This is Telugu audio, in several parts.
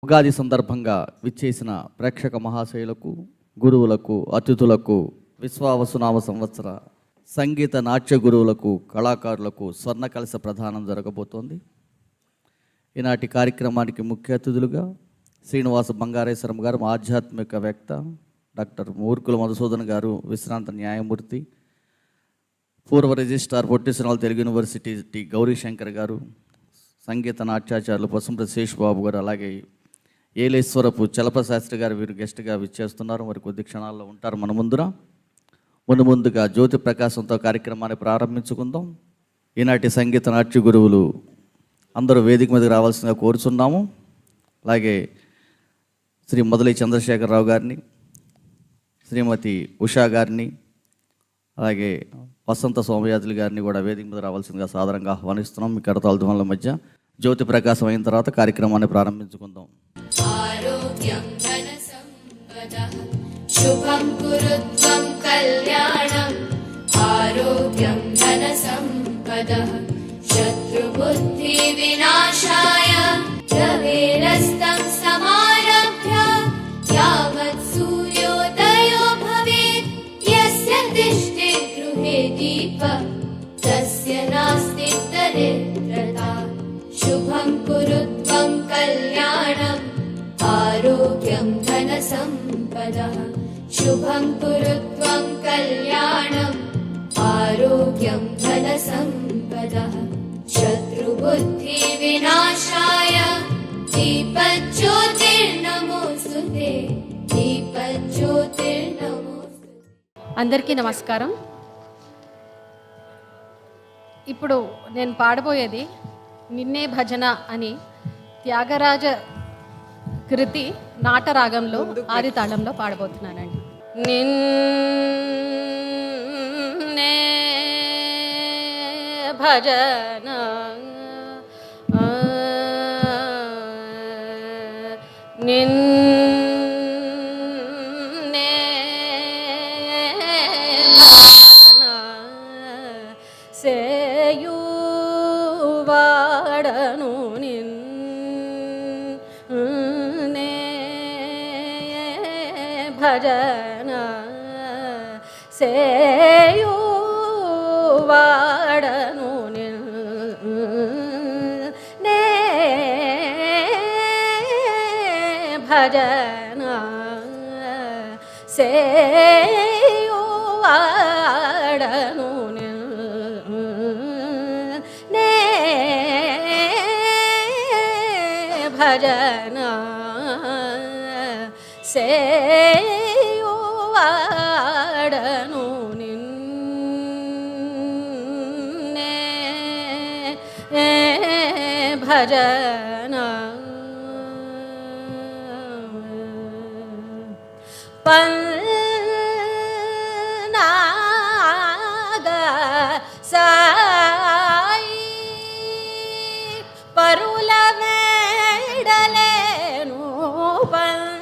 ఉగాది సందర్భంగా విచ్చేసిన ప్రేక్షక మహాశయులకు, గురువులకు, అతిథులకు, విశ్వావసునామ సంవత్సర సంగీత నాట్య గురువులకు, కళాకారులకు స్వర్ణ కలశ ప్రదానం జరగబోతోంది. ఈనాటి కార్యక్రమానికి ముఖ్య అతిథులుగా శ్రీనివాస బంగారేశ్వరం గారు, ఆధ్యాత్మికవేత్త, డాక్టర్ మూర్కుల మధుసూదన్ గారు, విశ్రాంత న్యాయమూర్తి, పూర్వ registrar Potti Sriramulu Telugu university T Gauri Shankar గారు, సంగీత నాట్యాచార్యులు పసుంప్రతి శేషబాబు గారు, అలాగే ఏలేశ్వరపు చలపశాస్త్రి గారు వీరు గెస్ట్గా విచ్చేస్తున్నారు. మరి కొద్ది క్షణాల్లో ఉంటారు మన ముందుగా జ్యోతి ప్రకాశంతో కార్యక్రమాన్ని ప్రారంభించుకుందాం. ఈనాటి సంగీత నాట్య గురువులు అందరూ వేదిక మీదకి రావాల్సిందిగా కోరుచున్నాము. అలాగే శ్రీ మొదలై చంద్రశేఖరరావు గారిని, శ్రీమతి ఉషా గారిని, అలాగే వసంత సోమయాజులు గారిని కూడా వేదిక మీద రావాల్సిందిగా సాదరంగా ఆహ్వానిస్తున్నాం. మీ కరతాల ధ్వనుల మధ్య జ్యోతి ప్రకాశం అయిన తర్వాత కార్యక్రమాన్ని ప్రారంభించుకుందాం. ఆరోగ్యం ధన సంపదః శుభం కురుత్వం కళ్యాణం. ఆరోగ్యం ధన సంపదః శత్రుబుద్ధి వినాశాయ. ద్రవేరస్తం సమారభ్య యావత్ సూర్యోదయో భవేత్. యస్య తిష్ఠే గృహే దీపః తస్య నాస్తి దరిద్రతా. శుభం కురుత్వం కళ్యాణం. ఆరోగ్యం ధన సంపదః శుభం కురుత్వం కళ్యాణం. ఆరోగ్యం ధన సంపదః శత్రుబుద్ధి వినాశాయ. దీపజ్యోతిర్నమోస్తుతే. దీపజ్యోతిర్నమోస్తుతే. అందరికీ నమస్కారం. ఇప్పుడు నేను పాడబోయేది నిన్నే భజన అని త్యాగరాజ కృతి నాటరాగంలో ఆది తాళంలో పాడబోతున్నానండి. నిన్నే భజన నిన్నే భజన సేయువాడను నిన్నే భజన సేయువాడను నిన్నే భజన సేయువాడను నిన్నే భజన సేయువాడను నిన్నే భజన. పన్నాగ సాయి పరుల వేడలేను. పన్నాగ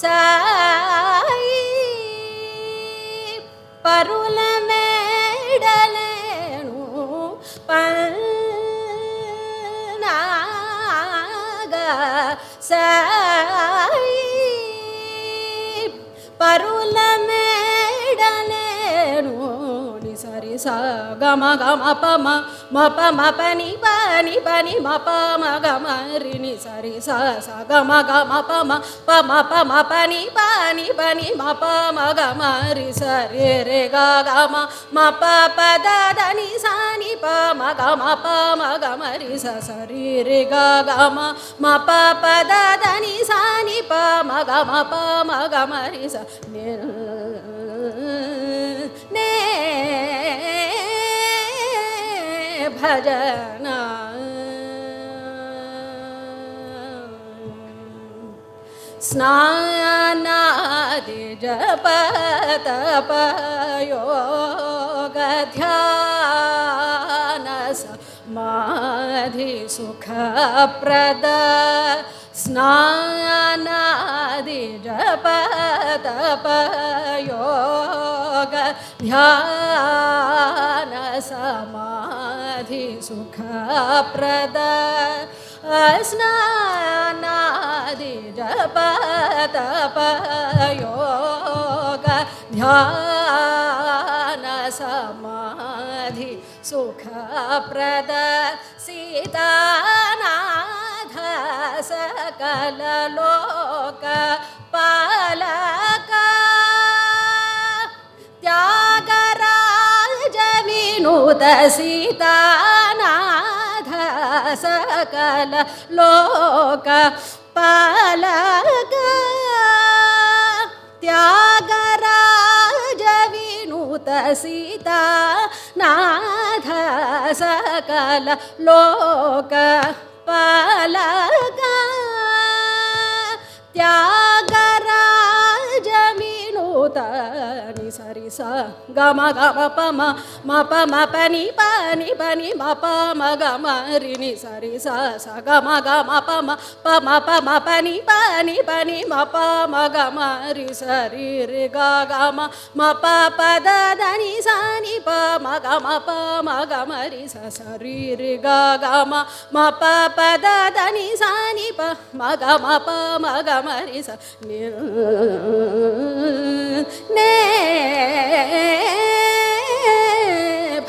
సాయి పరుల వేడలేను. పన్నాగ సాయి పరుల మేడలేను. సరి స గమ గమ పమ మప మపని పని పని మప మగ మరిని సరి స స గమ గమ పమ పమ పమ పని పని పని మప మగ మరి సరి రే గ గమ మప పద దని సాని ప మగ మప మగ మరి స సరి రే గ గమ మప పద దని సాని ప మగ మప మగ మరి స నే భజన. స్నానాది జప తప యోగ ధ్యాన సమాధి సుఖప్రద. స్నానాది జప తప యోగ ధ్యాన సమాధి सुखप्रद स्नानादि जप तप योग ध्यान समाधि सुखप्रद सीतानाथ सकल लोक पालक त्यागराज विनुत सीतानाथ सकल लोक पालक त्यागराज विनुत सीतानाथ सकल लोक पालक त्यागराज विनुत नि सरि स ग म प म प म प नि प म प म ग म रि नि सरि स ग म प म प नि प म प म ग म रि सरि रि ग म प प द नि स नि प म ग म रि स सरि रि ग म प प द नि स नि प म ग म रि स ने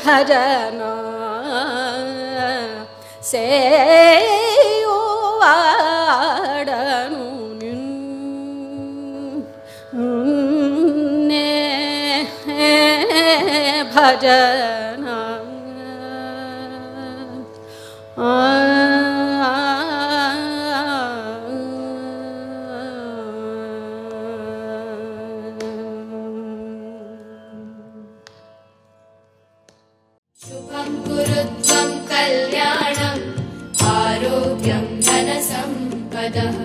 भजन सेयुवाडनु ने भजन शुभं कुरुत्वं कल्याणम् आरोग्यं धनसम्पदः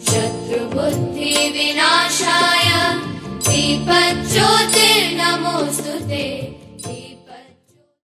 शत्रुबुद्धिविनाशाय दीपज्योति